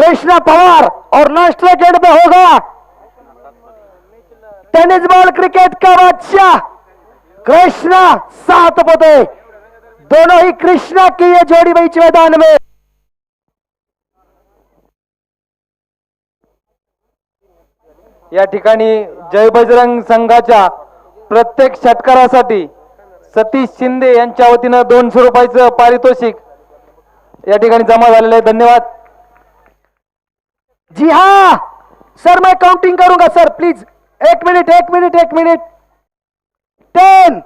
कृष्णा पवार और national gate में होगा टेनिस बॉल क्रिकेट का बादशाह कृष्णा 7 पोते। दोनों ही कृष्णा की ये जोड़ी बीच मैदान में। या ठिकाणी जय बजरंग संघाच्या प्रत्येक षटकारासाठी सतीश शिंदे यांच्या वतीनं 200 रुपयाचं पारितोषिक या ठिकाणी जमा झालेलं आहे। धन्यवाद। जी हाँ सर, मैं काउंटिंग करूंगा sir, please 1 minute 10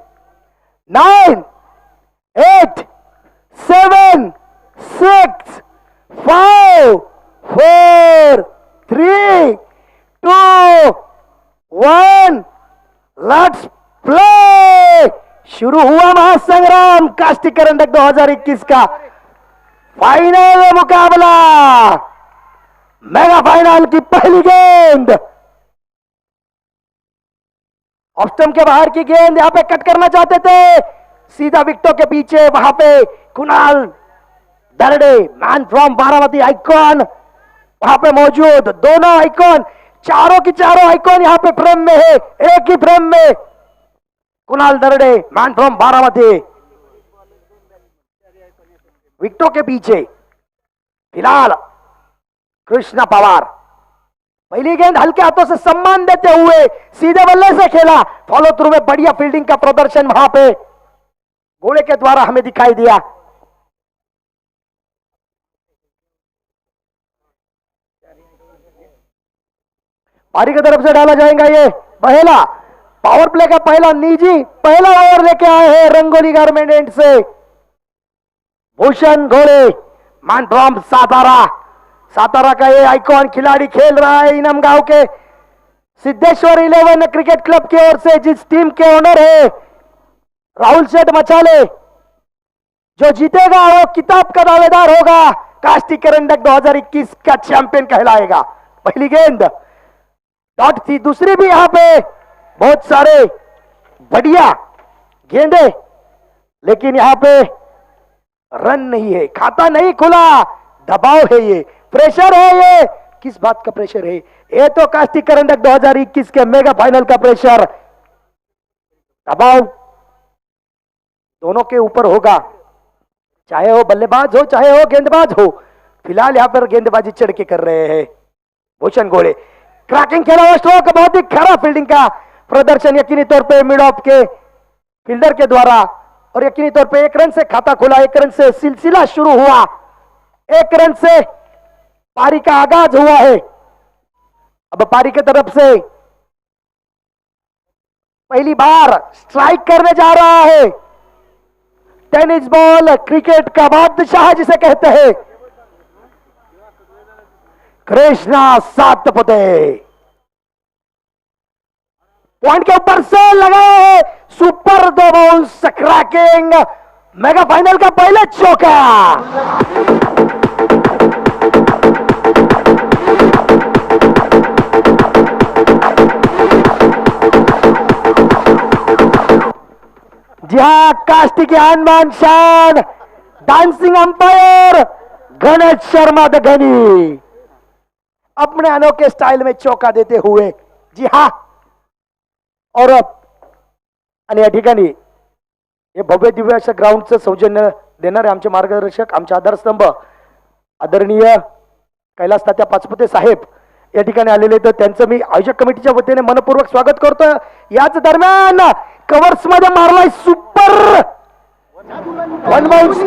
9 8 7 6 5 4 3 2 1 let's play. शुरू हुआ महासंग्राम कास्टिक करंडक 2021 का फाइनल मुकाबला। मेगा फाइनल की पहली गेंद ऑफ स्टंप के बाहर की गेंद, यहां पे कट करना चाहते थे, सीधा विकेटों के पीछे। वहां पे Kunal Darade man from Baramati Icon वहां पे मौजूद। दोनों आइकॉन, चारों की चारों आइकॉन यहां पे फ्रेम में है, एक ही फ्रेम में। कुणाल दरडे मैन फ्रॉम बारामती विकेटों के पीछे फिलहाल कृष्णा पवार। पहली गेंद हल्के हाथों से सम्मान देते हुए सीधे बल्ले से खेला, फॉलो थ्रू में बढ़िया फील्डिंग का प्रदर्शन वहां पे घोड़े के द्वारा हमें दिखाई दिया। पारी की तरफ से डाला जाएगा ये पहला पावर प्ले का पहला निजी पहला ओवर लेके आए हैं रंगोली गारमेंट से भूषण घोड़े मैन फ्रॉम सातारा का ये आइकॉन खिलाड़ी खेल रहा है इनम गांव के सिद्धेश्वर 11 क्रिकेट क्लब की ओर से, जिस टीम के ओनर है राहुल सेठ मचाले। जो जीतेगा वो किताब का दावेदार होगा, कास्टिक करंडक 2021 का चैंपियन कहलाएगा। पहली गेंद डॉट थी, दूसरी भी यहां पे बहुत सारे बढ़िया गेंदे, लेकिन यहां पे रन नहीं है, खाता नहीं खुला, दबाव है, ये प्रेशर है। ये किस बात का प्रेशर है? ये तो कास्टिक करंडक 2021 के मेगा फाइनल का प्रेशर, दबाव दोनों के ऊपर होगा, चाहे वो बल्लेबाज हो चाहे वो गेंदबाज हो। फिलहाल यहां पर गेंदबाजी चढ़ के कर रहे हैं भूषण घोड़े। क्रैकिंग खेला हुआ स्ट्रोक, बहुत ही खराब फील्डिंग का प्रदर्शन यकीनी तौर पे मिड ऑफ के फील्डर के द्वारा, और यकीनी तौर पे 1 रन से खाता खुला, 1 रन से सिलसिला शुरू हुआ, 1 रन से पारी का आगाज हुआ है। अब पारी की तरफ से पहली बार स्ट्राइक करने जा रहा है टेनिस बॉल क्रिकेट का बादशाह जिसे कहते हैं कृष्णा 7 पोते। पॉइंट के ऊपर से लगाया है super 2 bounce, cracking mega final का पहला चौका। जी हाँ, कास्टिक आन बान शान dancing umpire Ganesh Sharma the Gani अपने अनोखे स्टाइल में चौका देते हुए, जी हाँ। और आणि या ठिकाणी हे भव्य दिव्य अशा ग्राउंडचं सौजन्य देणारे आमचे मार्गदर्शक, आमचे आधारस्तंभ आदरणीय कैलास तात्या पाचपुते साहेब या ठिकाणी आलेले, तर त्यांचं मी आयोजक कमिटीच्या वतीने मनपूर्वक स्वागत करतो। याच दरम्यान कव्हर्स मध्ये मारलाय सुपर 1 बाउंस।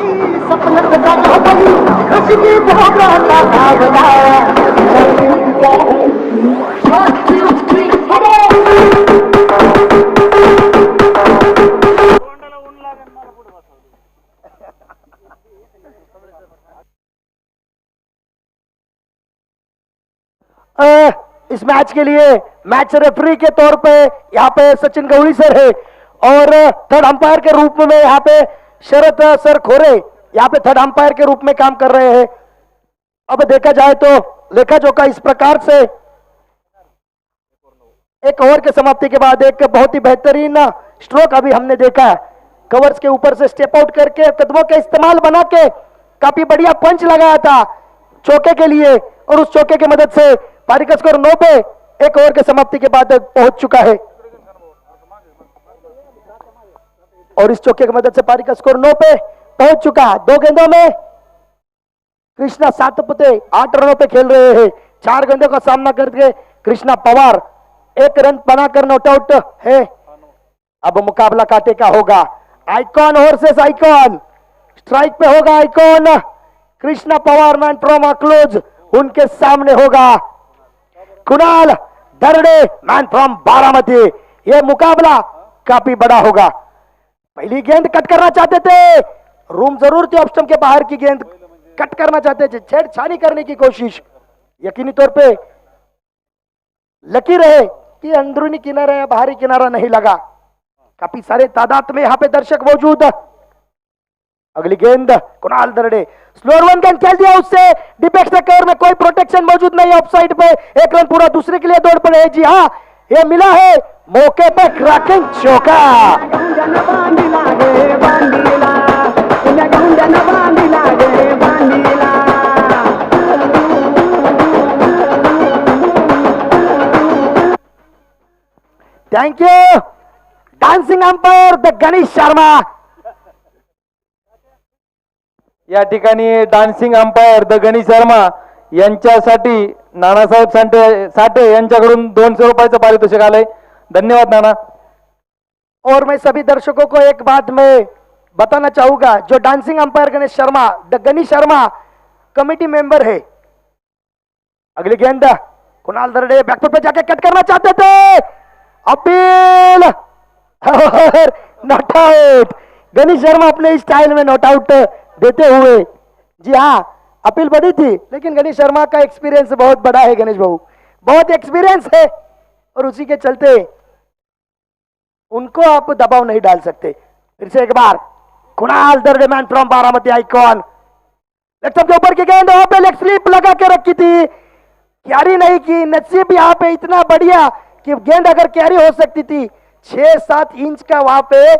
इस मैच के लिए मैच रेफरी के तौर पे यहाँ पे सचिन गौड़ी सर है, और थर्ड अंपायर के रूप में यहाँ पे शरद सर खोरे यहाँ पे थर्ड अंपायर के रूप में काम कर रहे हैं। अब देखा जाए तो लेखा जोखा इस प्रकार से, एक ओवर के समाप्ति के बाद एक बहुत ही बेहतरीन स्ट्रोक अभी हमने देखा, कवर्स के ऊपर से स्टेप आउट करके कदमों के इस्तेमाल बना के काफी बढ़िया पंच लगाया था चौके के लिए, और उस चौके की मदद से पारी का स्कोर 9 पे 1 ओवर के समाप्ति के बाद पहुंच चुका है। और इस चौके की मदद से पारी का स्कोर 9 पे पहुंच चुका। 2 गेंदों में कृष्णा सातपुते 8 रनों पे खेल रहे हैं। 4 गेंदों का सामना करके कृष्णा पवार 1 रन बनाकर नॉट आउट है। अब मुकाबला काटे का होगा। आइकॉन वर्सेस आइकॉन, स्ट्राइक पे होगा Icon. Krishna Pawar man from Akluj उनके सामने होगा कुणाल दरड़े मैन फ्रॉम बारामती। यह मुकाबला काफी बड़ा होगा। पहली गेंद कट करना चाहते थे, रूम जरूर थी, ऑप्शन के बाहर की गेंद कट करना चाहते थे, छेड़छाड़ी करने की कोशिश। यकीनी तौर पे लकी रहे कि अंदरूनी किनारा या बाहरी किनारा नहीं लगा। काफी सारे तादाद में यहाँ पे दर्शक मौजूद। अगली गेंद कुणाल दरड़े, स्लोअर वन गेंद खेल दिया उससे, डिपेक्स कवर में कोई प्रोटेक्शन मौजूद नहीं, ऑफ साइड पे 1 रन पूरा दूसरे के लिए दौड़ पड़े। जी हाँ, ये मिला है मौके पे क्रैकिंग चौका। Thank you dancing umpire the Ganesh Sharma. या ठिकाणी dancing umpire the Ganesh Sharma यांच्यासाठी नानासाहेब साठे यांच्याकडून 200 रुपयाचं पारितोषिक आलंय। धन्यवाद नाना। और मैं सभी दर्शकों को एक बात मैं बताना चाहूंगा, जो dancing umpire Ganesh Sharma the Ganesh Sharma committee member है। अगली गेंद कुणाल दरड़े बैकफुट पे जाके कट करना चाहते थे, appeal not out. Ganesh Sharma अपने स्टाइल में नॉट आउट देते हुए, जी हाँ अपील बड़ी थी, लेकिन गणेश शर्मा का एक्सपीरियंस बहुत बड़ा है। गणेश बाबू बहुत एक्सपीरियंस है और उसी के चलते उनको आप दबाव नहीं डाल सकते। फिर से एक बार Kunal Darade man from Baramati Icon, leg के ऊपर की गेंद वहां पे लेग स्लिप लगा के रखी थी, कैरी नहीं की। नसीब यहाँ पे इतना बढ़िया कि गेंद अगर कैरी हो सकती थी, 6-7 इंच का वहां पे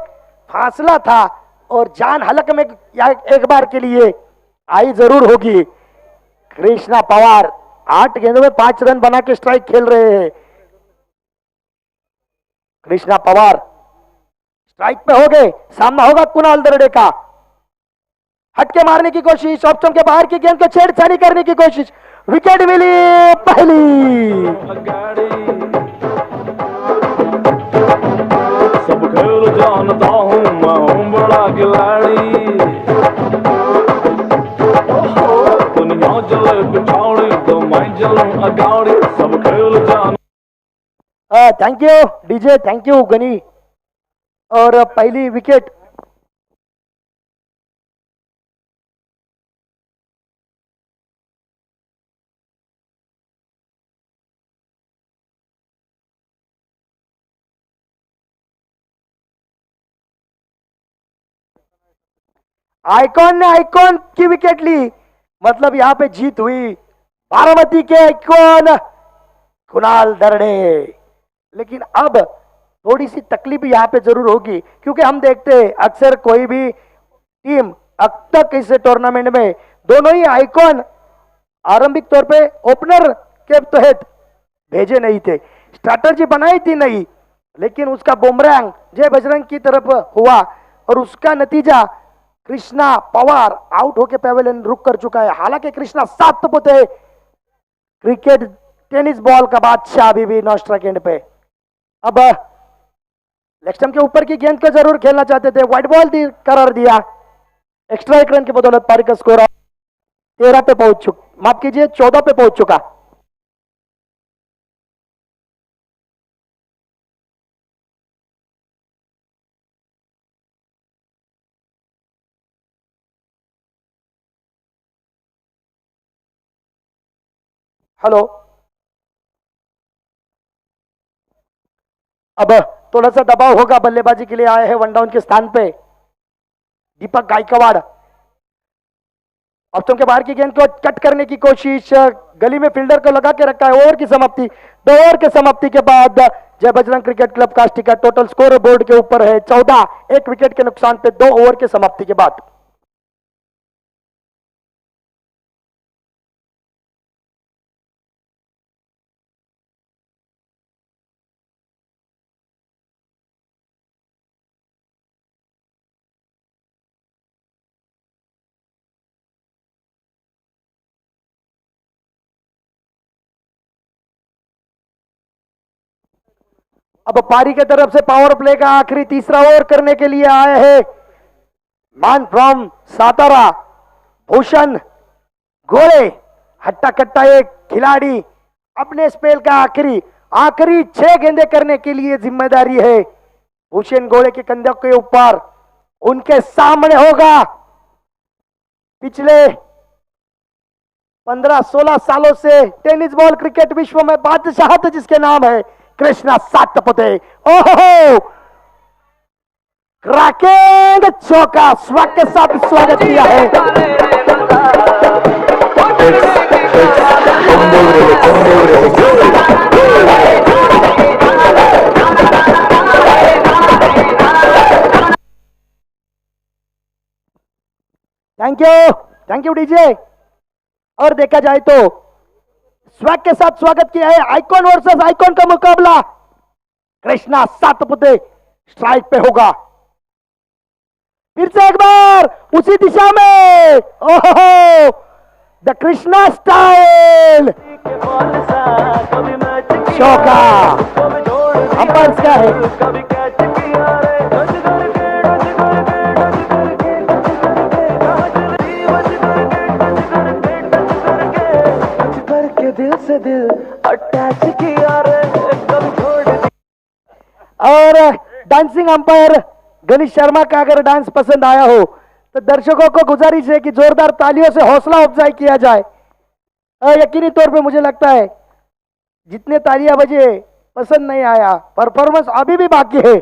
फासला था और जान हलक में एक बार के लिए आई जरूर होगी। कृष्णा पवार 8 गेंदों में 5 रन बना के स्ट्राइक खेल रहे हैं। कृष्णा पवार स्ट्राइक पे हो गए, सामना होगा कुणाल दरड़े का। हटके मारने की कोशिश, ऑप्शन के बाहर की गेंद को छेड़छाड़ी करने की कोशिश, विकेट मिली पहली। सब खेल जानता हूँ मैं हूँ बड़ा खिलाड़ी, दुनिया चले पिछाड़ी तो मैं चलूं अगाड़ी, सब खेल जान। Thank you DJ, thank you Gani. और पहली विकेट आइकॉन ने आइकॉन की विकेट ली, मतलब यहां पे जीत हुई बारामती के आइकॉन कुणाल दरड़े। लेकिन अब थोड़ी सी तकलीफ यहाँ पे जरूर होगी, क्योंकि हम देखते हैं अक्सर कोई भी टीम अब तक इस टूर्नामेंट में दोनों ही आइकॉन आरंभिक तौर पे ओपनर के तहत भेजे नहीं थे, स्ट्रैटेजी बनाई थी नहीं, लेकिन उसका बुमरैंग जय बजरंग की तरफ हुआ और उसका नतीजा Krishna Pawar out okay pavilion रुक कर चुका है। हालांकि कृष्णा 7 पुते क्रिकेट टेनिस बॉल का बादशाह अभी भी नौ स्ट्राइक एंड पे। अब लेग स्टंप के ऊपर की गेंद को जरूर खेलना चाहते थे, व्हाइट बॉल करार दिया। एक्स्ट्रा 1 रन की बदौलत पारी का स्कोर 13 पे पहुंच चुका, माफ कीजिए 14 पे पहुंच चुका। हेलो, अब थोड़ा सा दबाव होगा, बल्लेबाजी के लिए आए हैं वन डाउन के स्थान पे दीपक गायकवाड़। ऑप्शन के बाहर की गेंद को कट करने की कोशिश, गली में फील्डर को लगा के रखा है। ओवर की समाप्ति, 2 ओवर के समाप्ति के बाद जय बजरंग क्रिकेट क्लब का टिकट टोटल स्कोर बोर्ड के ऊपर है 14, 1 विकेट के नुकसान पे 2 ओवर के समाप्ति के बाद। अब पारी के तरफ से पावर प्ले का आखिरी तीसरा ओवर करने के लिए आए हैं मैन फ्रॉम सातारा भूषण गोले। हट्टा कट्टा एक खिलाड़ी अपने स्पेल का आखिरी 6 गेंदे करने के लिए जिम्मेदारी है भूषण गोले के कंधों के ऊपर। उनके सामने होगा पिछले 15-16 सालों से टेनिस बॉल क्रिकेट विश्व में बादशाह जिसके नाम है कृष्णा सातपुते। ओहो क्रैकिंग चौका स्वक के साथ स्वागत किया है। Thank you DJ. और देखा जाए तो स्वैग के साथ स्वागत किया है आइकॉन वर्सेस आइकॉन का मुकाबला। कृष्णा सातपुते स्ट्राइक पे होगा। फिर से एक बार उसी दिशा में ओहो द कृष्णा स्टाइल चौका। अंपायर्स क्या है? दिल से दिल अटैच किया रे कभी छोड़। और डांसिंग अंपायर गणेश शर्मा का अगर डांस पसंद आया हो तो दर्शकों को गुजारिश है कि जोरदार तालियों से हौसला अफजाई किया जाए। यकीनी तौर पे मुझे लगता है जितने तालियां बजे पसंद नहीं आया, परफॉर्मेंस अभी भी बाकी है।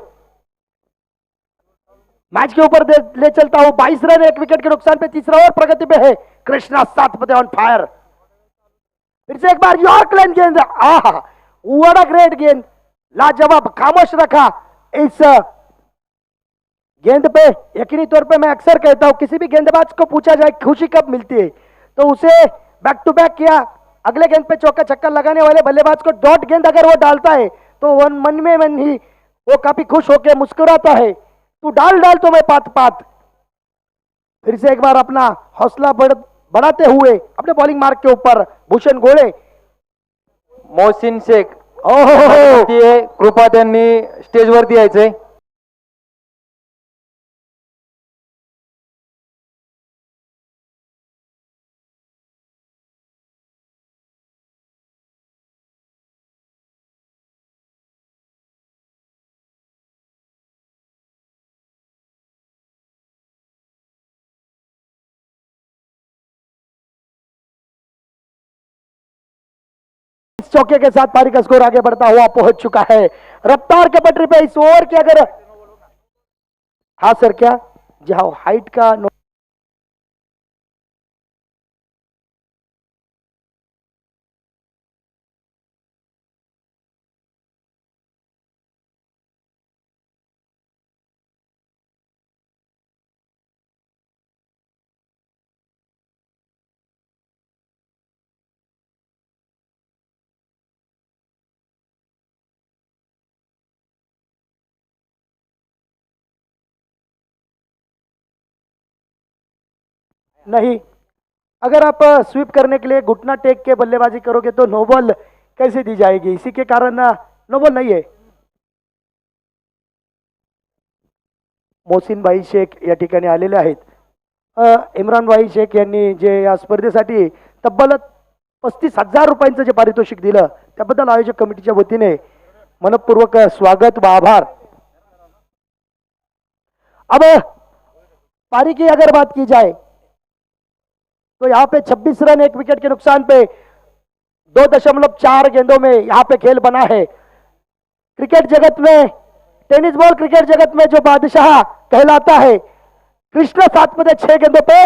मैच के ऊपर ले चलता हूं। 22 रन 1 विकेट के नुकसान पे तीसरा ओवर प्रगति पे है कृष्णा सातपुते ऑन फायर। फिर से एक बार यॉर्क लेन गेंद। आहा व्हाट अ ग्रेट गेंद, लाजवाब, खामोश रखा इस गेंद पे। यकीनी तौर पे मैं अक्सर कहता हूं किसी भी गेंदबाज को पूछा जाए खुशी कब मिलती है तो उसे बैक टू बैक किया अगले गेंद पे चौका छक्का लगाने वाले बल्लेबाज को डॉट गेंद अगर वो डालता है तो मन में मन ही वो काफी खुश होकर मुस्कुराता है, तू डाल तो मैं पात पात। फिर से एक बार अपना हौसला बढ़ाते हुए अपने बॉलिंग मार्क के ऊपर भूषण गोळे। मोहसिन शेख ओहो कृपा त्यांनी स्टेजवरती यायचंय। इस चौके के साथ पारी का स्कोर आगे बढ़ता हुआ पहुंच चुका है रफ्तार के पटरी पे। इस ओवर की अगर हाँ सर क्या जी हाँ हाइट का नहीं। अगर आप स्वीप करने के लिए घुटना टेक के बल्लेबाजी करोगे तो नो बॉल कैसे दी जाएगी, इसी के कारण नो बॉल नहीं है। मोहसिन भाई शेख या ठिकाणी आलेले आहेत। इम्रान भाई शेख यांनी जे या स्पर्धेसाठी तब्बल 35,000 रुपयांचं जे पारितोषिक दिलं त्याबद्दल आयोजक कमिटीच्या वतीने मनपूर्वक स्वागत व आभार। अब पारी की अगर बात की जाए तो यहाँ पे 26 रन 1 विकेट के नुकसान पे 2.4 गेंदों में यहाँ पे खेल बना है। क्रिकेट जगत में टेनिस बॉल क्रिकेट जगत में जो बादशाह कहलाता है कृष्णा सातपुते 6 गेंदों पे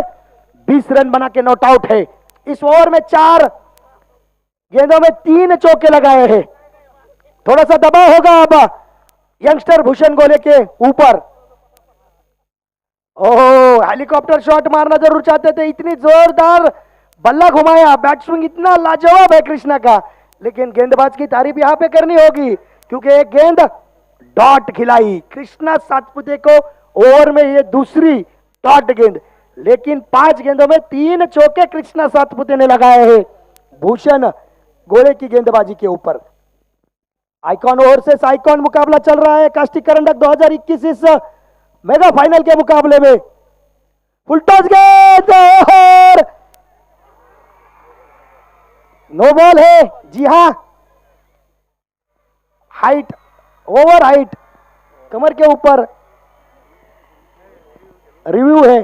20 रन बना के नॉट आउट है। इस ओवर में 4 गेंदों में 3 चौके लगाए हैं। थोड़ा सा दबाव होगा अब यंगस्टर भूषण गोले के ऊपर। ओह हेलीकॉप्टर शॉट मारना जरूर चाहते थे, इतनी जोरदार बल्ला घुमाया, बैट स्विंग इतना लाजवाब है कृष्णा का, लेकिन गेंदबाज की तारीफ यहां पे करनी होगी क्योंकि एक गेंद डॉट खिलाई कृष्णा सातपुते को। ओवर में ये दूसरी डॉट गेंद, लेकिन 5 गेंदों में 3 चौके कृष्णा सातपुते ने लगाए हैं भूषण गोले की गेंदबाजी के ऊपर। आइकॉन ओवर्सेस आइकॉन मुकाबला चल रहा है काष्टी करंडक 2021 इस मेगा फाइनल के मुकाबले में। फुल टॉस गेंद और नो बॉल है। जी हाँ, हाइट, ओवर हाइट, कमर के ऊपर रिव्यू है।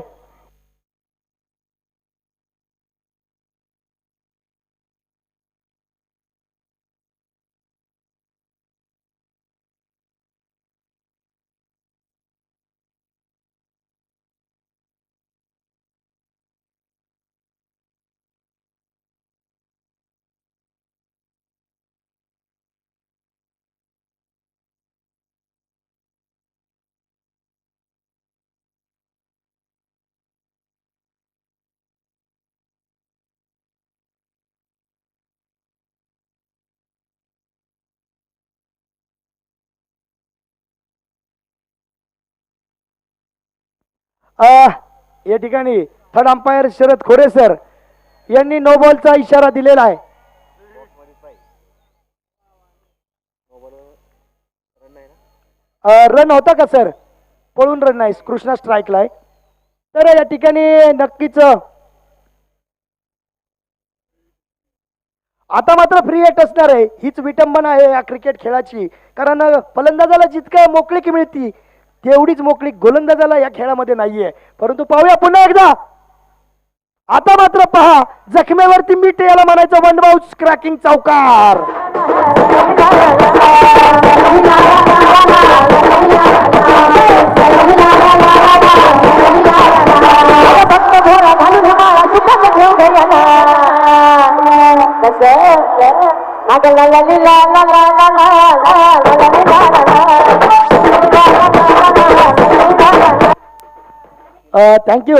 या ठिकाणी थर्ड अंपायर शरद खोरे सर यांनी नो बॉलचा इशारा दिलेला आहे। रन होता का सर? पळून रन नाही, कृष्णा स्ट्राईकला आहे। तर या ठिकाणी नक्कीच आता मात्र फ्री हिट असणार आहे। हीच विटंबना आहे या क्रिकेट खेळाची, कारण फलंदाजाला जितकं मोकळीक मिळती तेवढीच मोकळीक गोलंदाजाला या खेळामध्ये नाहीये। परंतु पाहूया पुन्हा एकदा, आता मात्र पहा जखमेवरती मीठ याला म्हणायचं वन बाउंस क्रॅकिंग चौकार। Thank you.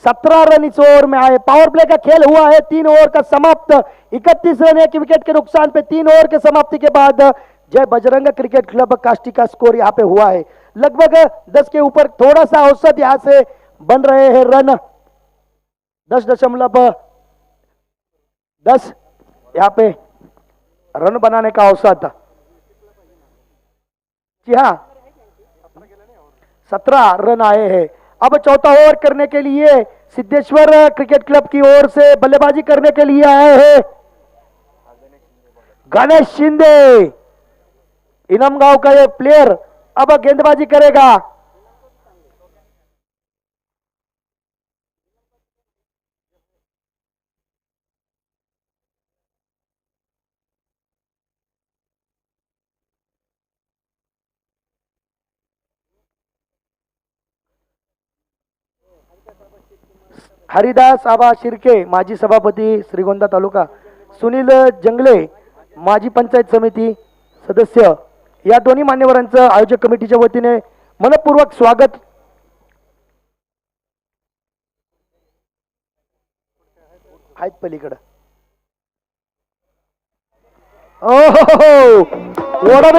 17 run is over में आए। पावर प्ले का खेल हुआ है, 3 ओवर का समाप्त। 31 रन एक विकेट के नुकसान पे 3 ओवर के समाप्ति के बाद जय बजरंग क्रिकेट क्लब काष्टी का स्कोर यहाँ पे हुआ है लगभग 10 के ऊपर, थोड़ा सा औसत यहाँ से बन रहे हैं रन। 10.10 यहाँ पे रन बनाने का औसत। जी हाँ, 17 रन आए हैं। अब चौथा ओवर करने के लिए सिद्धेश्वर क्रिकेट क्लब की ओर से बल्लेबाजी करने के लिए आए हैं गणेश शिंदे। इनामगांव का ये प्लेयर अब गेंदबाजी करेगा। हरिदास आबा शिर्के माजी सभापती श्रीगोंदा तालुका, सुनील जंगले माजी पंचायत समिती सदस्य, या दोन्ही मान्यवरांचं आयोजक कमिटीच्या वतीने मनपूर्वक स्वागत। आहेत पलीकडे। ओहो वडा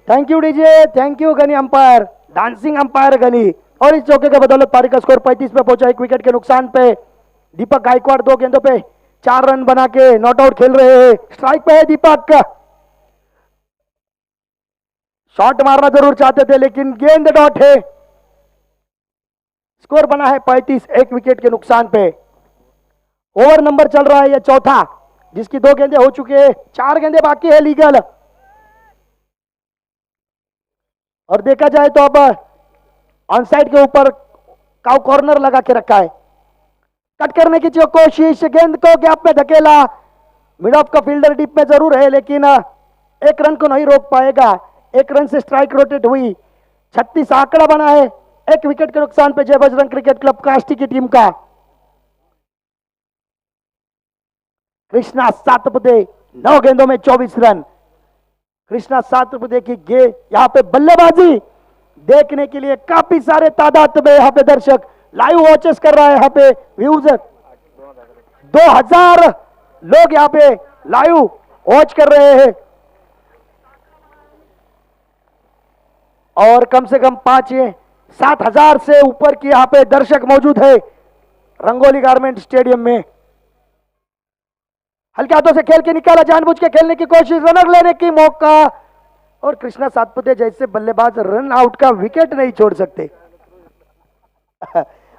thank you DJ, thank you Ghani umpire, dancing umpire Ghani. और इस चौके के बदौलत पारी का स्कोर 35 पे पहुंचा। 1 विकेट के नुकसान पे दीपक गायकवाड़ 2 गेंदों पे 4 रन बना के नॉट आउट खेल रहे हैं। स्ट्राइक पे है दीपक, शॉट मारना जरूर चाहते थे लेकिन गेंद डॉट है। स्कोर बना है 35 1 विकेट के नुकसान पे। ओवर नंबर चल रहा है यह चौथा, जिसकी 2 गेंदें हो चुके हैं, 4 गेंदें बाकी है लीगल। और देखा जाए तो अब ऑन साइड के ऊपर काउ कॉर्नर लगा के रखा है। कट करने की जो कोशिश, गेंद को गैप में धकेला, मिड ऑफ का फील्डर डीप में जरूर है लेकिन 1 रन को नहीं रोक पाएगा। 1 रन से स्ट्राइक रोटेट हुई, 36 आंकड़ा बना है। 1 विकेट के नुकसान पे जय बजरंग क्रिकेट क्लब काष्टी की टीम का। कृष्णा सातपुते 9 गेंदों में 24 रन। कृष्णा सातपुते की गेंद यहाँ पे बल्लेबाजी देखने के लिए काफी सारे तादाद में यहाँ पे दर्शक लाइव वॉचेस कर रहा है। यहाँ पे व्यूज 2000 लोग यहाँ पे लाइव वॉच कर रहे हैं और कम से कम 5-7 हजार से ऊपर की यहाँ पे दर्शक मौजूद है रंगोली गारमेंट स्टेडियम में। हल्के हाथों से खेल के निकाला, जानबूझ के खेलने की कोशिश, रनर लेने की मौका, और कृष्णा सातपुते जैसे बल्लेबाज रन आउट का विकेट नहीं छोड़ सकते।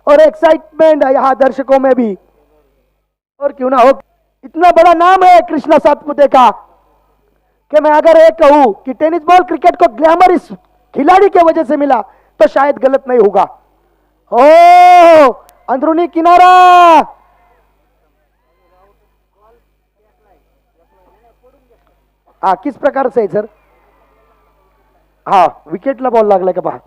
और एक्साइटमेंट यहां दर्शकों में भी, और क्यों ना हो, इतना बड़ा नाम है कृष्णा सातपुते का कि मैं अगर ये कहूं कि टेनिस बॉल क्रिकेट को ग्लैमर इस खिलाड़ी के वजह से मिला तो शायद गलत नहीं होगा। ओ अंदरूनी किनारा, हा किस प्रकार से सर, हा विकेटला बॉल लागलाय का पहा।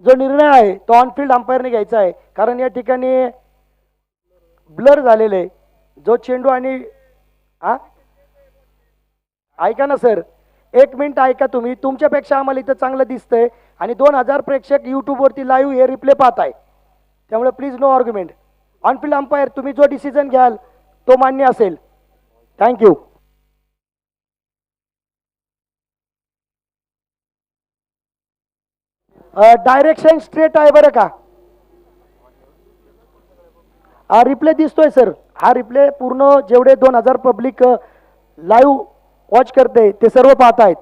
जो निर्णय आहे तो ऑनफिल्ड अंपायरने घ्यायचा आहे, कारण या ठिकाणी ब्लर झालेले आहे. जो चेंडू आणि ऐका ना सर, 1 मिनिट ऐका तुम्ही. तुमच्यापेक्षा आम्हाला इथं चांगलं दिसतंय आणि 2000 प्रेक्षक युट्यूब वरती लाईव्ह हे रिप्ले पाहत आहे, त्यामुळे please no argument. On field umpire तुम्ही जो डिसिजन घ्याल तो मान्य असेल. थँक्यू. डायरेक्शन स्ट्रेट आहे बरं का. हा रिप्ले दिसतोय सर, हा रिप्ले पूर्ण जेवढे 2000 पब्लिक लाईव्ह वॉच करते ते सर्व पाहत आहेत.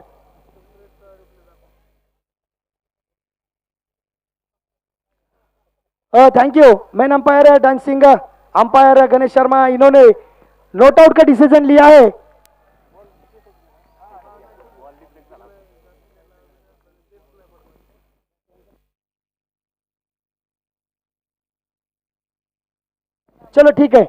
Thank you. Man umpire dancing umpire Ganesh Sharma, इन्होंने नोट आउट का डिसीजन लिया है. चलो ठीक है.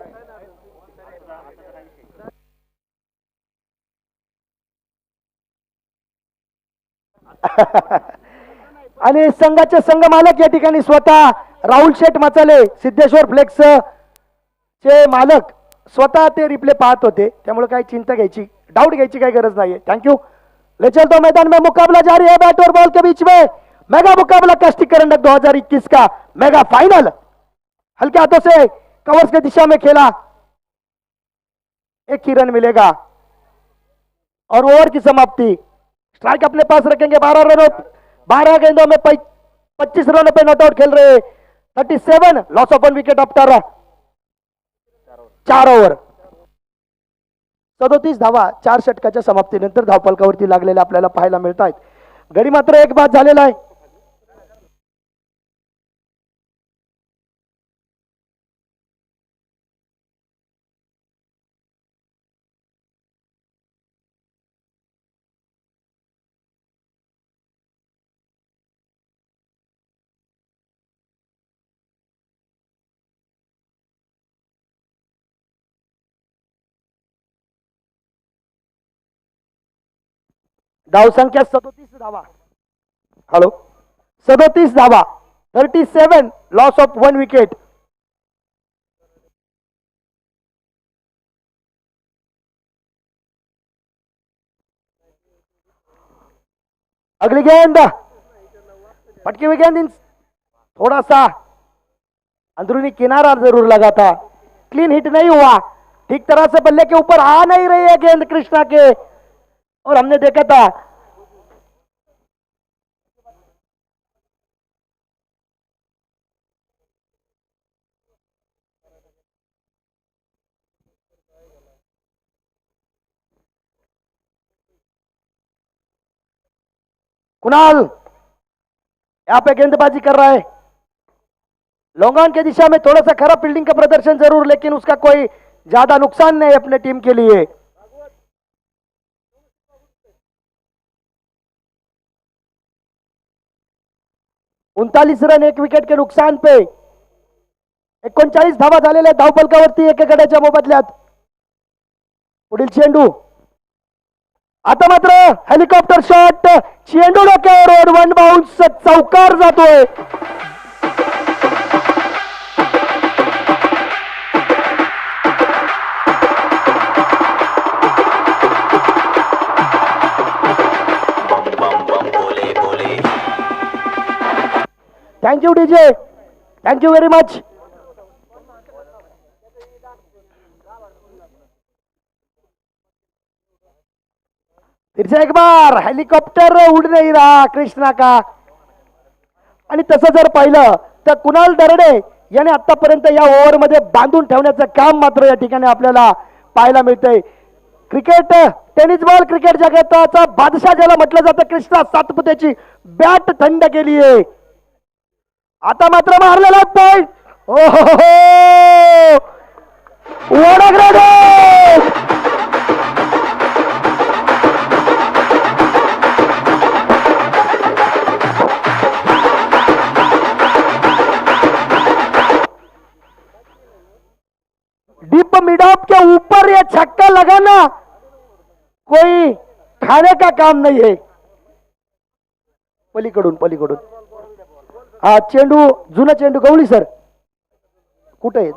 आणि संघाचे संघ मालक या ठिकाणी स्वतः राहुल शेठ मचाले, सिद्धेश्वर फ्लेक्स चे मालक स्वतः ते रिप्ले पाहत होते, त्यामुळे काही चिंता घ्यायची, डाउट घ्यायची काही गरज नाहीये. Thank you. ले चल तो मैदान में मुकाबला जारी है, बैट और बॉल के बीच में मेगा मुकाबला कास्टिक करंडक 2021 का मेगा फाइनल. हल्के हाथों से कवर्स की दिशा में खेला, एक ही रन मिलेगा और ओवर की समाप्ति। स्ट्राइक अपने पास रखेंगे, 12 गेंदों में 25 रनों पे नॉट आउट खेल रहे 37, loss of 1 wicket after 4 over. 37 धावा 4 षटकाच्या समाप्तीनंतर धावफलकावरती लागलेल्या आपल्याला पाहायला मिळत आहेत. गडी मात्र एक बाद झालेला आहे. धावसंख्या 37 धावा. हॅलो, 37 धावा, 37, लॉस ऑफ 1 विकेट. अगली गेंद, पटकी हुई गेंद, थोड़ा सा अंदरूनी किनारा जरूर लगा था, क्लीन हिट नहीं हुआ, ठीक तरह से बल्ले के ऊपर आ नहीं रही है गेंद कृष्णा के, और हमने देखा था कुणाल यहां पे गेंदबाजी कर रहा है, लॉन्ग ऑन की दिशा में थोड़ा सा खराब फील्डिंग का प्रदर्शन जरूर, लेकिन उसका कोई ज्यादा नुकसान नहीं अपने टीम के लिए. 39 रन 1 विकेट के नुकसान पे 39 धावा झालेल्या धावफलकावरती एका गड्याच्या मोबदल्यात. पुढील चेंडू, आता मात्र हेलिकॉप्टर शॉट, चेंडू डोक्यावर, और 1 बाउन्स, चौकार जातोय. Thank you DJ, thank you very much. फिर से एक बार हेलिकॉप्टर उड़ नहीं रहा कृष्णा का. आणि तसं जर पाहिलं तर कुणाल दरडे याने आतापर्यंत या ओव्हर मध्ये बांधून ठेवण्याचं काम मात्र या ठिकाणी आपल्याला पाहायला मिळतंय. क्रिकेट, टेनिस बॉल क्रिकेट जगताचा बादशाह ज्याला म्हटलं जातं, कृष्णा सातपुतेची बॅट थंड केली आहे. आता मात्र मारलेला पॉइंट, डीप मिड ऑफ के ऊपर ये छक्का लगाना कोई खाने का काम नहीं है. पलीकडून हा चेंडू, जुना चेंडू, गवळी सर कुठे आहे?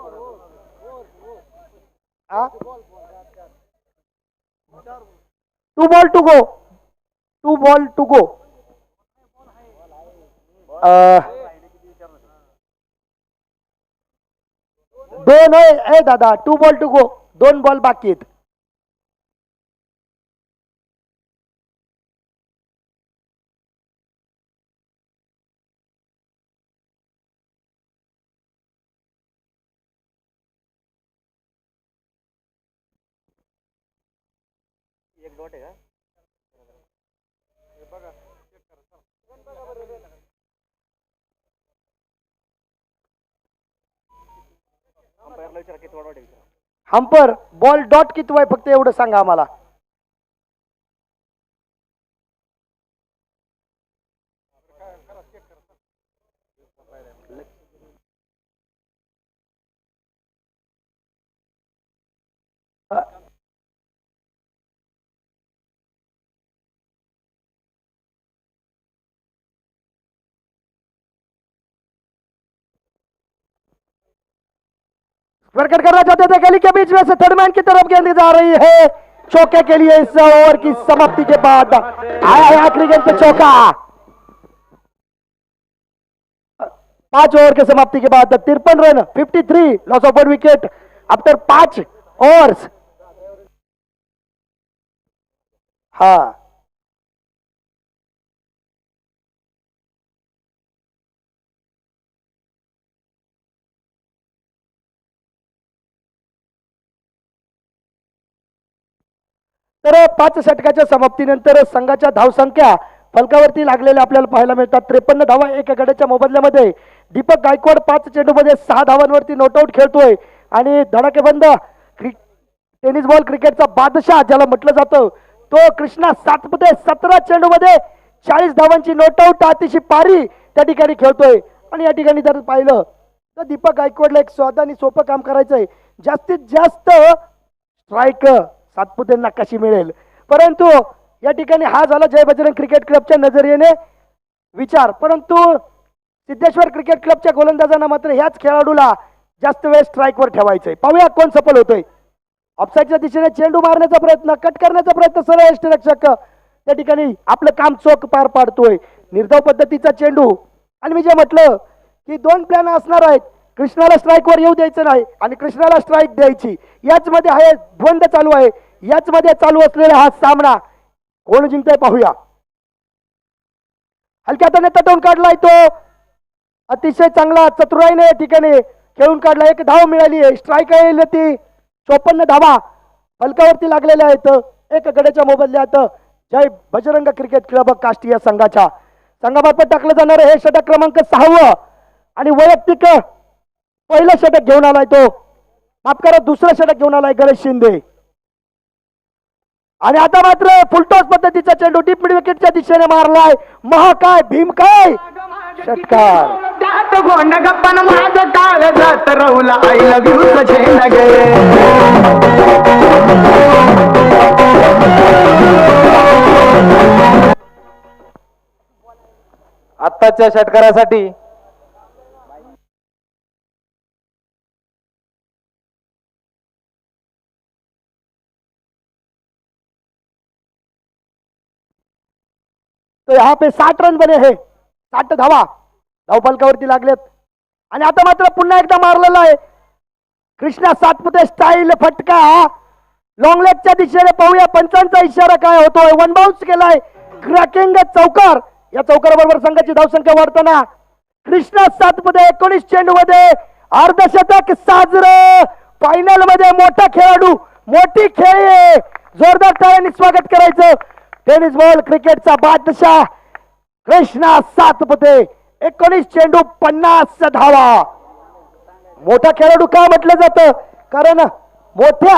2 ball to go, 2 ball to go. दोन आहे दादा, 2 बॉल टू गो, 2 बॉल बाकी आहेत. एक डॉट आहे का? हंपर बॉल डॉट किती आहे फक्त एवढं सांगा आम्हाला. प्रकट करना चाहते थे, गली के बीच में से थर्ड मैन की तरफ गेंद जा रही है चौके के लिए. इस ओवर की समाप्ति के बाद आया है आखिरी गेंद पे चौका. 5 ओवर के समाप्ति के बाद 53 run 53 loss of 1 wicket after 5 overs. हाँ तर 5 षटकाच्या समाप्तीनंतर संघाच्या धावसंख्या फलकावरती लागलेल्या आपल्याला पाहायला मिळतात। 53 धावा एका गड्याच्या मोबदल्यामध्ये दीपक गायकवाड 5 चेंडूमध्ये 6 धावांवरती नॉटआउट खेळतोय आणि धडाकेबंद टेनिस बॉल क्रिकेटचा बादशाह ज्याला म्हटलं जातं तो कृष्णा सातपुते 17 चेंडूमध्ये 40 धावांची नॉटआउट अतिशय पारी त्या ठिकाणी खेळतोय। आणि या ठिकाणी जर पाहिलं तर दीपक गायकवाडला एक साधं आणि सोपं काम करायचंय, जास्तीत जास्त स्ट्राईक सातपुतेंना कशी मिळेल, परंतु या ठिकाणी हा झाला जय बजरंग क्रिकेट क्लबच्या नजरेने विचार। परंतु सिद्धेश्वर क्रिकेट क्लबच्या गोलंदाजांना मात्र ह्याच खेळाडूला जास्त वेळ स्ट्राईकवर ठेवायचंय। पाहूया कोण सफल होतोय। ऑफसाईडच्या दिशेने चेंडू मारण्याचा प्रयत्न, कट करण्याचा प्रयत्न, सरळ यष्टिरक्षक त्या ठिकाणी आपलं काम चोख पार पाडतोय। निर्धाव पद्धतीचा चेंडू आणि मी जे म्हटलं की 2 प्लॅन असणार आहेत, कृष्णाला स्ट्राईकवर येऊ द्यायचं नाही आणि कृष्णाला स्ट्राईक द्यायची, याच मध्ये आहे द्वंद्व चालू आहे। याच मध्ये चालू असलेला हा सामना कोण जिंकतोय पाहूया। हलक्या हाताने तटवून काढलाय तो, अतिशय चांगला चतुराईने या ठिकाणी खेळून काढला। 1 धाव मिळाली आहे, स्ट्राईक येईल ती 54 धावा फलकावरती लागलेल्या आहेत एक गड्याच्या मोबदल्यात जय बजरंग क्रिकेट क्लब काष्टी या संघाच्या संघामार्फत टाकलं जाणार हे षटक क्रमांक 6 आणि वैयक्तिक पहिलं षटक घेऊन आलाय तो, माफ करा दुसरं षटक घेऊन आलाय गणेश शिंदे। आणि आता मात्र फुलटॉस पद्धतीचा चेंडू डीप मिड विकेटच्या दिशेने मारलाय, महाकाय भीमकाय षटकार। आत्ताच्या षटकारासाठी तो यहाँ पे 60 रन बने हैं, 60 धावा धावफलकावरती लागलेत। आणि आता मात्र पुन्हा एकदा मारलेला आहे कृष्णा सातपुते स्टाईल फटका लॉंग लेगच्या दिशेने। पाहूया पंचांचा इशारा काय होतोय। 1 बाउन्स केलाय, क्रॅकिंग चौकार, या चौकाराबरोबर संघाची धावसंख्या वाढताना कृष्णा सातपुते 19 चेंडू मध्ये अर्धशतक साजरं। फायनल मध्ये मोठा खेळाडू, मोठी खेळी आहे, जोरदार टाळ्यांनी स्वागत करायचं। टेनिस बॉल क्रिकेटचा बादशाह कृष्णा सातपुते 19 चेंडू 50 धावा। मोठा खेळाडू का म्हटलं जातं, कारण मोठ्या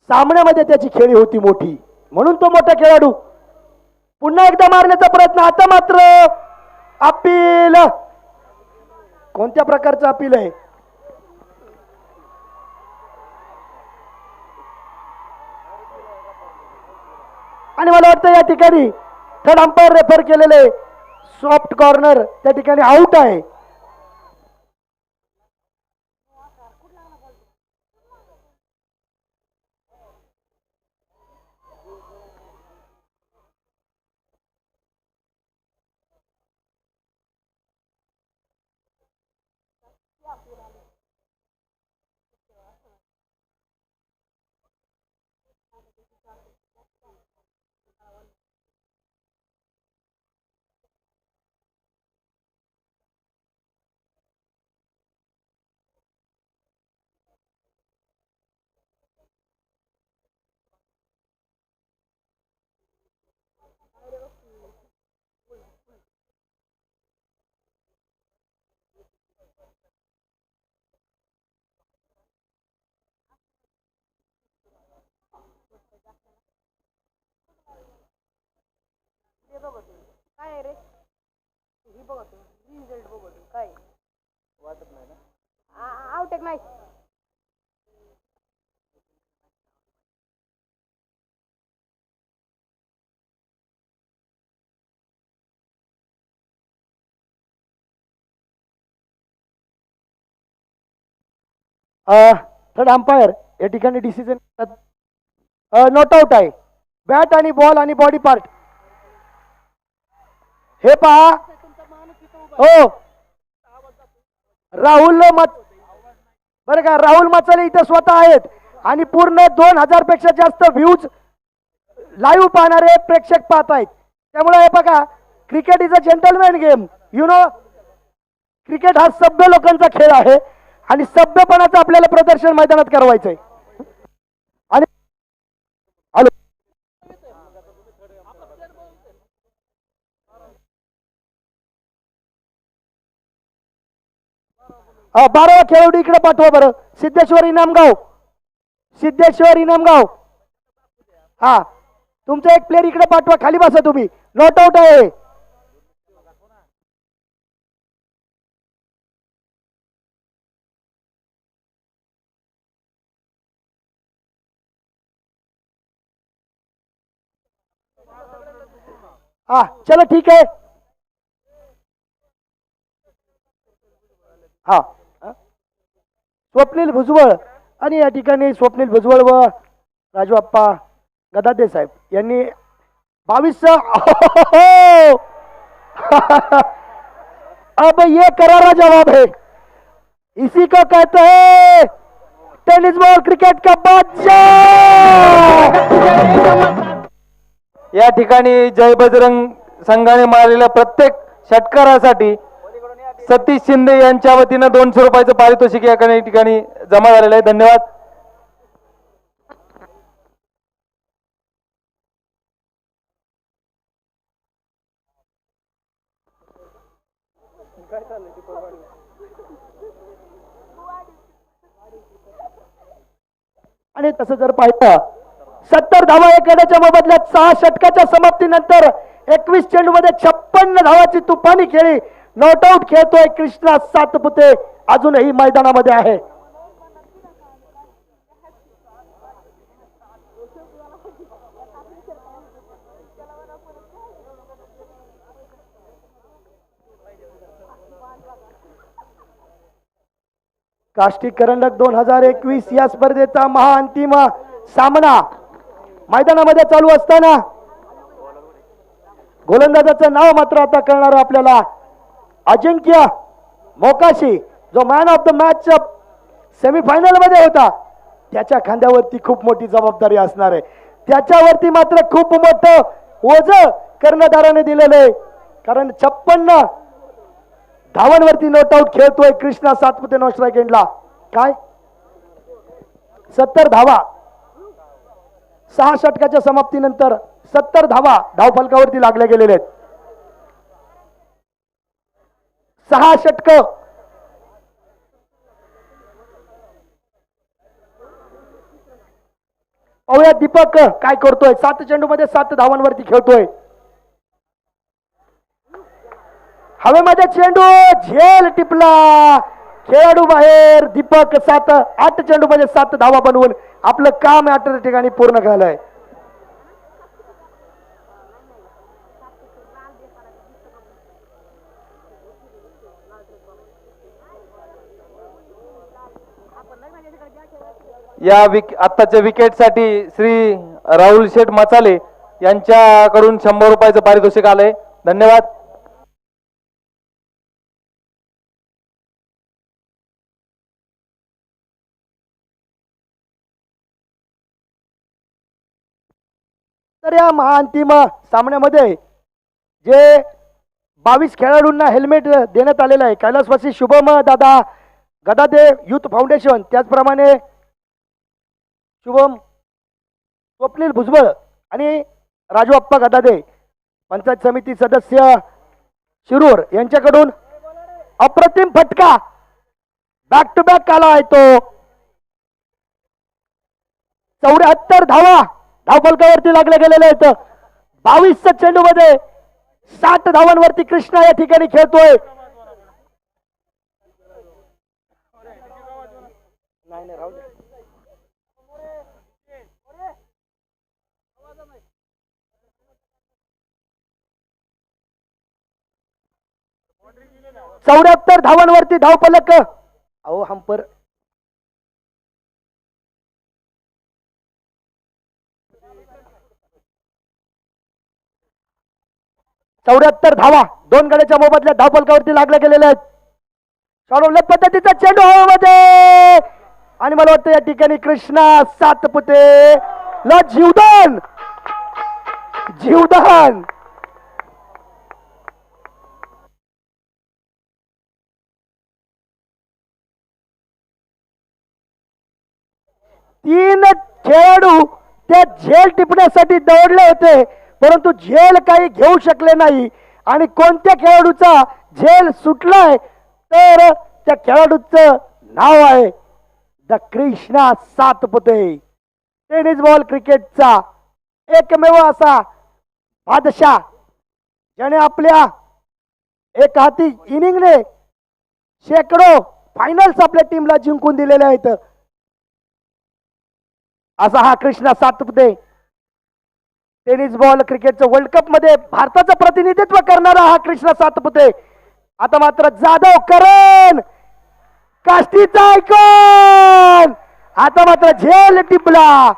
सामन्यामध्ये त्याची खेळी होती मोठी, म्हणून तो मोठा खेळाडू। पुन्हा एकदा मारण्याचा प्रयत्न, आता मात्र अपील, कोणत्या प्रकारचं अपील आहे? आणि मला वाटतं या ठिकाणी थर्ड अंपायर रेफर केलेले सॉफ्ट कॉर्नर त्या ठिकाणी आउट आहे। काय रे ही बघतो रिझल्ट बघतो काय वाटत नाही ना आउट एक नाही थर्ड अंपायर या ठिकाणी डिसिजन नॉट आउट आहे। बॅट आणि बॉल आणि बॉडी पार्ट हे पहा, हो राहुल बरं का, राहुल मचाले इथे स्वतः आहेत आणि पूर्ण 2000 पेक्षा जास्त व्ह्यूज लाईव्ह पाहणारे प्रेक्षक पाहत आहेत. त्यामुळे हे बघा, cricket is a gentleman game. You know, cricket हा सभ्य लोकांचा खेळ आहे आणि सभ्यपणाचं आपल्याला प्रदर्शन मैदानात करवायचंय. आणि हॅलो, हा 12वा खेळाडू इकडे पाठवा बरं. सिद्धेश्वर इनामगाव, सिद्धेश्वर इनामगाव. हा, तुमचा एक प्लेअर इकडे पाठवा. खाली बसा तुम्ही, नॉट आउट आहे. हा चलो ठीक आहे. हा, स्वप्नील भुजबळ आणि या ठिकाणी स्वप्नील भुजबळ व राजू आप्पा गदादे साहेब यांनी 22 अब ये करारा जवाब है, इसी को कहते हैं टेनिस बॉल क्रिकेट का बादशाह. या ठिकाणी जय बजरंग संघाने मारलेल्या प्रत्येक षटकारासाठी सतीश शिंदे यांच्या वतीनं 200 रुपयाचं पारितोषिक या ठिकाणी जमा झालेलं आहे. धन्यवाद. आणि तसं जर पाहिलं 70 धावा एखाद्याच्या मोबदल्यात 6 षटकाच्या समाप्तीनंतर 21 चेंडूमध्ये 56 धावाची तुफानी खेळी नॉट आउट खेळतोय कृष्णा सातपुते, अजूनही मैदानामध्ये आहे. काष्टी करंडक 2021 या स्पर्धेचा महाअंतिम सामना मैदानामध्ये चालू असताना गोलंदाजाचं नाव मात्र आता कळणार आपल्याला. अजिंक्य मोकाशी, जो man of the match semifinal मध्ये होता, त्याच्या खांद्यावरती खूप मोठी जबाबदारी असणार आहे. त्याच्यावरती मात्र खूप मोठं ओझ कर्णधाराने दिलेलं आहे, कारण 56 धावांवरती नॉट आउट खेळतोय कृष्णा सातपुते. नो स्ट्राईक एंडला काय 70 धावा 6 षटकाच्या समाप्तीनंतर 70 धावा धावफलकावरती लागल्या गेलेल्या आहेत. 6 षटक. पाहूया दीपक काय करतोय. 7 चेंडू मध्ये 7 धावांवरती खेळतोय. हवेमध्ये चेंडू झेल टिपला, खेळाडू बाहेर. दीपक 8 चेंडू मध्ये 7 धावा बनवून आपलं काम या ठिकाणी पूर्ण झालंय. या आत्ताच्या विकेटसाठी श्री राहुल शेठ मचाले यांच्याकडून 100 रुपयाचं पारितोषिक आलंय. धन्यवाद. तर या महाअंतिम सामन्यामध्ये जे 22 खेळाडूंना हेल्मेट देण्यात आलेलं आहे, कैलासवासी शुभम दादा गदादे युथ फाउंडेशन, त्याचप्रमाणे शुभम स्वप्नील भुजबळ आणि राजू अप्पा गदादे पंचायत समिती सदस्य शिरूर यांच्याकडून अप्रतिम फटका बॅक टू बॅक आला आहे तो. 74 धावा धावफलकावरती लागले गेलेले आहेत. 22 चेंडू मध्ये 60 धावांवरती कृष्णा या ठिकाणी खेळतोय. चौऱ्याहत्तर धावांवरती धावफलक. अहो हंपर 74 धावा 2 गड्याच्या मोबदल्यात धावफलकावरती लागल्या गेलेल्या आहेत. सोडवल्या पद्धतीचा चेंडू हवेमध्ये आणि मला वाटतं या ठिकाणी कृष्णा सातपुते ला जीवदान जीवदान. तीन खेळाडू त्या झेल टिपण्यासाठी दौडले होते, परंतु झेल काही घेऊ शकले नाही. आणि कोणत्या खेळाडूचा झेल सुटलाय तर त्या खेळाडूचं नाव आहे the Krishna Satpute. Tennis ball क्रिकेटचा एकमेव असा बादशाह ज्याने आपल्या एक हाती इनिंगने शेकडो फायनल्स आपल्या टीमला जिंकून दिलेले आहेत, असा हा कृष्णा सातपुते. टेनिस बॉल क्रिकेटचं वर्ल्ड कप मध्ये भारताचं प्रतिनिधित्व करणारा हा कृष्णा सातपुते. आता मात्र जाधव करण काष्टीचा आयकॉन आता मात्र झेल टिपला.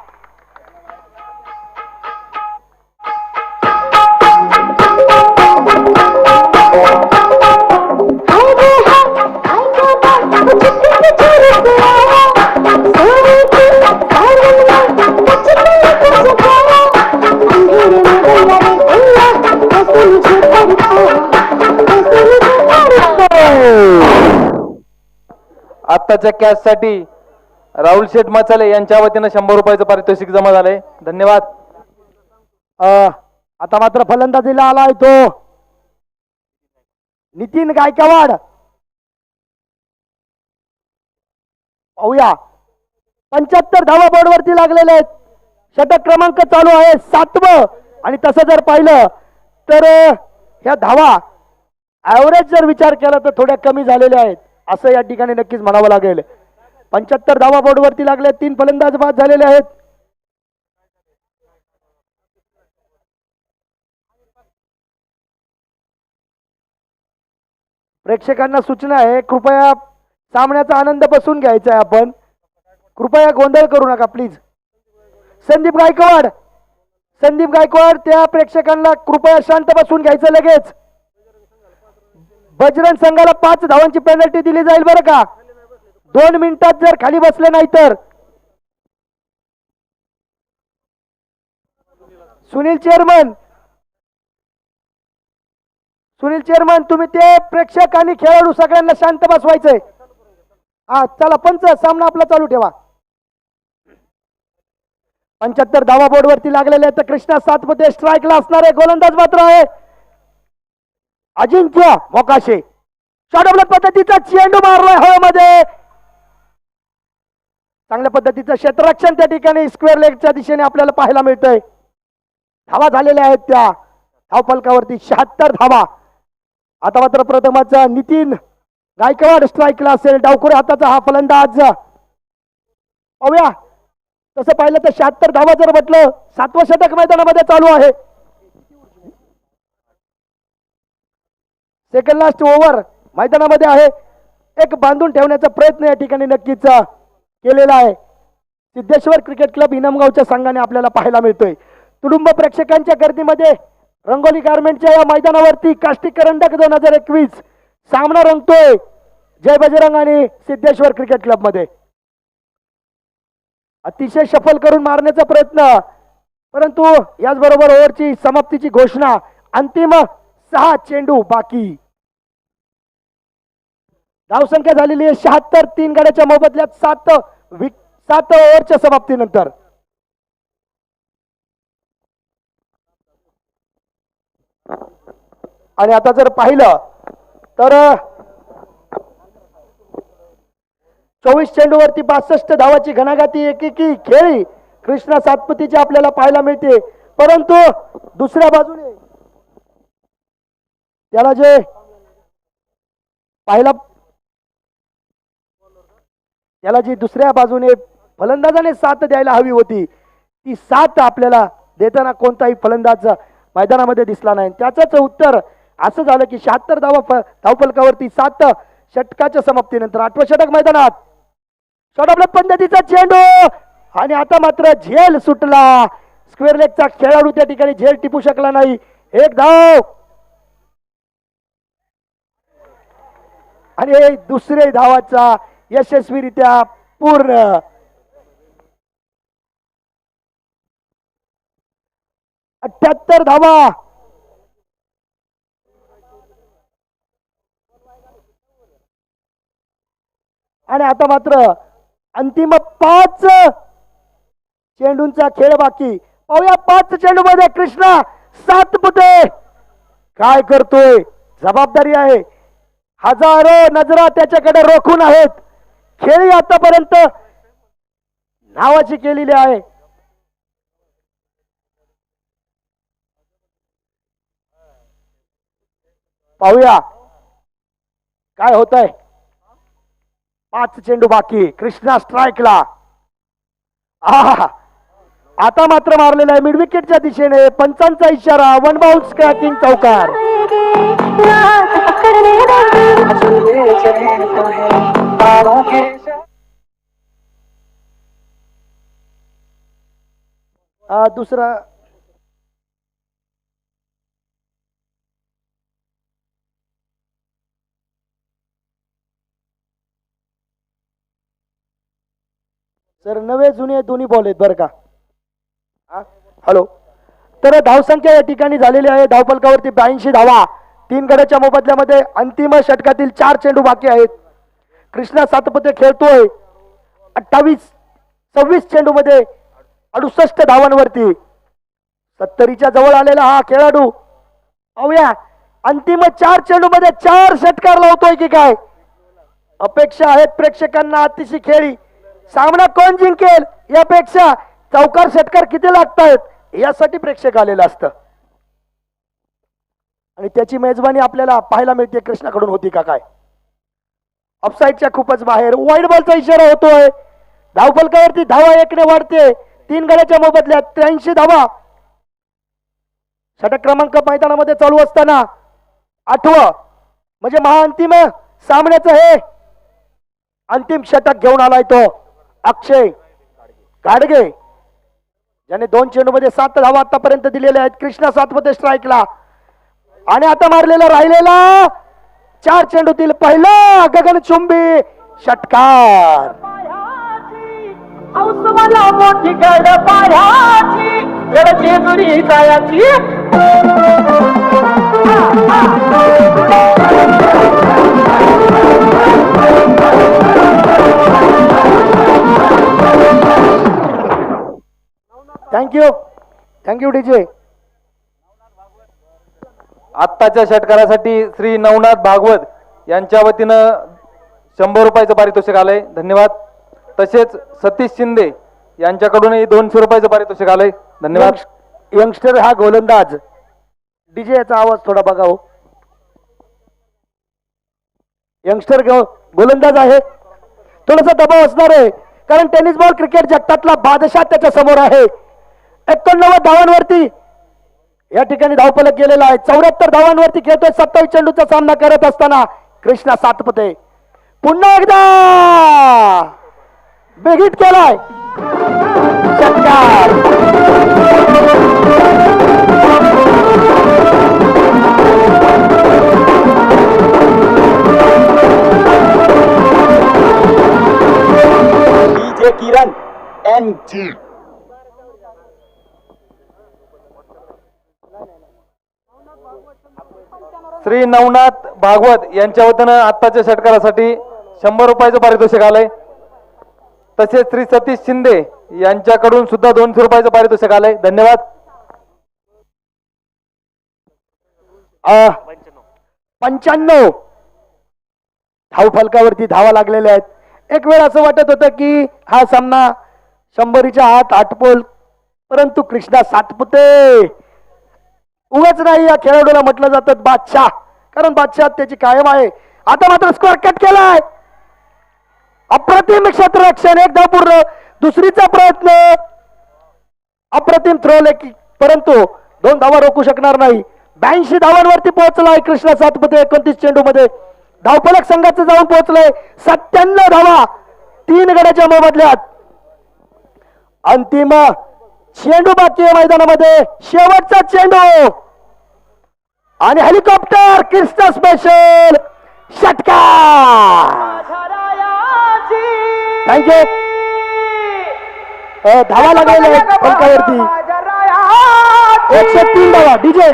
आत्ताच्या कॅच साठी राहुल शेठ मचाले यांच्या वतीनं 100 रुपयाचं पारितोषिक जमा झालंय. धन्यवाद. आता मात्र फलंदाजीला आलाय तो नितीन गायकवाड. पाहूया 75 धावा बोर्डवरती लागलेले आहेत. षटक क्रमांक चालू आहे 7वं. आणि तसं जर पाहिलं तर ह्या धावा ऍव्हरेज जर विचार केला तर थोड्या कमी झालेल्या आहेत असं या ठिकाणी नक्कीच म्हणावं लागेल. 75 धावा बोर्डवरती लागले. 3 फलंदाज बाद झालेले आहेत. प्रेक्षकांना सूचना आहे, कृपया सामन्याचा आनंद बसून घ्यायचा आहे. आपण कृपया गोंधळ करू नका प्लीज. संदीप गायकवाड त्या प्रेक्षकांना कृपया शांत बसून घ्यायचं. लगेच बजरंग संघाला 5 धावांची पेनल्टी दिली जाईल बरं का, 2 मिनिटात जर खाली बसले नाही तर. सुनील चेअरमन तुम्ही ते प्रेक्षक आणि खेळाडू सगळ्यांना शांत बसवायचंय. हा चला पंच, सामना आपला चालू ठेवा. 75 धावा बोर्डवरती लागलेले आहेत. कृष्णा सातपुते स्ट्राईकला असणार आहे. गोलंदाज मात्र आहे अजिंक्य मोकाशे. शॉर्ट पद्धतीचा चेंडू मारलाय हवेमध्ये. चांगल्या पद्धतीचं क्षेत्ररक्षण त्या ठिकाणी स्क्वेअर लेगच्या दिशेने आपल्याला पाहायला मिळतंय. धावा झालेल्या आहेत त्या धावफलकावरती 76 धावा. आता मात्र प्रथमाचा नितीन गायकवाड स्ट्राईकला असेल. डावखुरे हाताचा हा फलंदाज. पाहूया तसं पाहिलं तर 76 धावा जर म्हटलं 7वं षटक मैदानामध्ये चालू आहे. सेकंड लास्ट ओव्हर मैदानामध्ये आहे. एक बांधून ठेवण्याचा प्रयत्न या ठिकाणी नक्कीच केलेला आहे. सिद्धेश्वर क्रिकेट क्लब इनामगावच्या संघाने आपल्याला पाहायला मिळतोय. तुडुंब प्रेक्षकांच्या गर्दीमध्ये रंगोली गारमेंटच्या या मैदानावरती काष्टी करंडक 2021 सामना रंगतोय जय बजरंग आणि सिद्धेश्वर क्रिकेट क्लब मध्ये. अतिशय सफल करून मारण्याचा प्रयत्न, परंतु याचबरोबर ओव्हरची समाप्तीची घोषणा. अंतिम 6 चेंडू बाकी. धावसंख्या झालेली आहे 76. 3 गड्याच्या मोबदल्यात 7 ओव्हरच्या समाप्तीनंतर. आणि आता जर पाहिलं तर 24 चेंडूवरती 62 धावाची घणाघाती एकेकी खेळी कृष्णा सातपुतेची आपल्याला पाहायला मिळते. परंतु दुसऱ्या बाजूने त्याला जे पाहायला त्याला जी दुसऱ्या बाजूने फलंदाजाने साथ द्यायला हवी होती ती साथ आपल्याला देताना कोणताही फलंदाज मैदानामध्ये दिसला नाही. त्याचंच उत्तर असं झालं की 76 धावफलकावरती 7 षटकाच्या समाप्तीनंतर 8वं षटक मैदानात. शॉर्ट पद्धतीचा चेंडू आणि आता मात्र झेल सुटला. स्क्वेअर लेगचा खेळाडू त्या ठिकाणी झेल टिपू शकला नाही. 1 धाव. आणि दुसरे धावाचा यशस्वीरित्या पूर्ण. 78 धावा. आणि आता मात्र अंतिम 5 चेंडूंचा खेळ बाकी. पाहूया 5 चेंडू मध्ये कृष्णा सातपुते काय करतोय. जबाबदारी आहे. हजारो नजरा त्याच्याकडे रोखून आहेत. खेळी आतापर्यंत नावाची केलेली आहे. पाहूया काय होत आहे. 5 चेंडू बाकी. कृष्णा स्ट्राईकला. आता मात्र मारलेला आहे मिड विकेटच्या दिशेने. पंचांचा इशारा. 1 बाउन्स क्रॅकिंग चौकार. दुसरा सर नवे जुने दोन्ही बॉल आहेत बरं का. हॅलो. तर धावसंख्या या ठिकाणी झालेली आहे. धावफलकावरती 82 धावा. 3 गड्याच्या मोबदल्यामध्ये अंतिम षटकातील 4 चेंडू बाकी आहेत. कृष्णा सातपुते खेळतोय 26 चेंडू मध्ये 68 धावांवरती. 70च्या जवळ आलेला हा खेळाडू. पाहूया अंतिम 4 चेंडू मध्ये 4 षटकार लावतोय की काय. अपेक्षा आहेत प्रेक्षकांना अतिशय खेळी. सामना कोण जिंकेल यापेक्षा चौकार षटकार किती लागतायत यासाठी प्रेक्षक आलेलं असतं. आणि त्याची मेजबानी आपल्याला पाहायला मिळते. कृष्णाकडून होती का काय. ऑफसाईडच्या खूपच बाहेर. वाईड बॉलचा इशारा होतोय. धावफलकावरती धावा 1 ने वाढते. 3 गड्याच्या मोबदल्यात 83 धावा. षटक क्रमांक मैदानामध्ये चालू असताना 8वं म्हणजे महाअंतिम सामन्याचं हे अंतिम षटक घेऊन आलाय तो अक्षय गाडगे, ज्याने 2 चेंडूमध्ये 7 धावा आतापर्यंत दिलेल्या आहेत. कृष्णा सातपुते स्ट्राईकला. आणि आता मारलेला राहिलेला 4 चेंडूतील पहिला गगनचुंबी षटकार. मोठी गड पायाची गडचेजुरी जायाची. Thank you DJ. आत्ताच्या षटकारासाठी श्री नवनाथ भागवत यांच्या वतीनं 100 रुपयाचं पारितोषिक आलंय. धन्यवाद. तसेच सतीश शिंदे यांच्याकडूनही 200 रुपयाचं पारितोषिक आलंय. धन्यवाद. यंगस्टर हा गोलंदाज. डीजे याचा आवाज थोडा बघा हो. यंगस्टर गोलंदाज आहे. थोडासा दबाव असणार आहे कारण टेनिस बॉल क्रिकेट जगतातला बादशाह त्याच्या समोर आहे. 89 धावांवरती या ठिकाणी धावफलक गेलेला आहे. 74 धावांवरती खेळतोय. 27 चेंडूचा सामना करत असताना कृष्णा सातपुते पुन्हा एकदा बेगीट केलाय षटकार. डीजे किरण NG. श्री नवनाथ भागवत यांच्या वतीनं आत्ताच्या षटकारासाठी 100 रुपयाचं पारितोषिक आलंय. तसेच श्री सतीश शिंदे यांच्याकडून सुद्धा 200 रुपयाचं पारितोषिक आलंय. धन्यवाद. 95 धावफलकावरती धावा लागलेल्या आहेत. एक वेळ असं वाटत होतं की हा सामना 100च्या आत आटपोल, परंतु कृष्णा सातपुते उगाच नाही या खेळाडूला म्हटलं जातं बादशाह, कारण बादशाह त्याची कायम आहे. आता मात्र स्कोअर कट केलाय. अप्रतिम क्षेत्ररक्षण. 1 धाव पूर्ण. दुसरीचा प्रयत्न. अप्रतिम थ्रो लेग, परंतु 2 धावा रोखू शकणार नाही. 82 धावांवरती पोहोचलाय कृष्णा सातपुते. 29 चेंडू मध्ये धावफलक संघाचं जाऊन पोहोचलंय 97 धावा 3 गड्याच्या मोबदल्यात. अंतिम चेंडू बाकी आहे मैदानामध्ये. शेवटचा चेंडू आणि हेलिकॉप्टर कृष्णा स्पेशल षटकार. थँक्यू. धावा लागलेल्या आहेत फलकावरती. 103 धावा. डीजे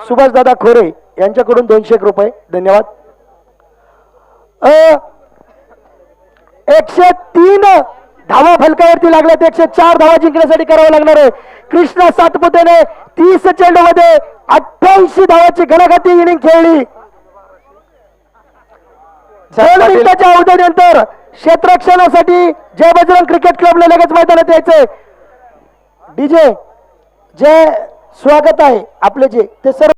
सुभाष दादा खोरे यांच्याकडून 200 रुपये. धन्यवाद. 103 धावा फलकावरती लागल्यात. 104 धावा जिंकण्यासाठी करावं लागणार आहे. कृष्णा सातपुतेने 30 चेंडूमध्ये 88 धावाची घणाघाती इनिंग खेळली. 2 मिनिटाच्या अवधीनंतर क्षेत्ररक्षणासाठी जय बजरंग क्रिकेट क्लबला लगेच मैदानात यायचंय. डीजे जे स्वागत आहे आपले जे ते सर्व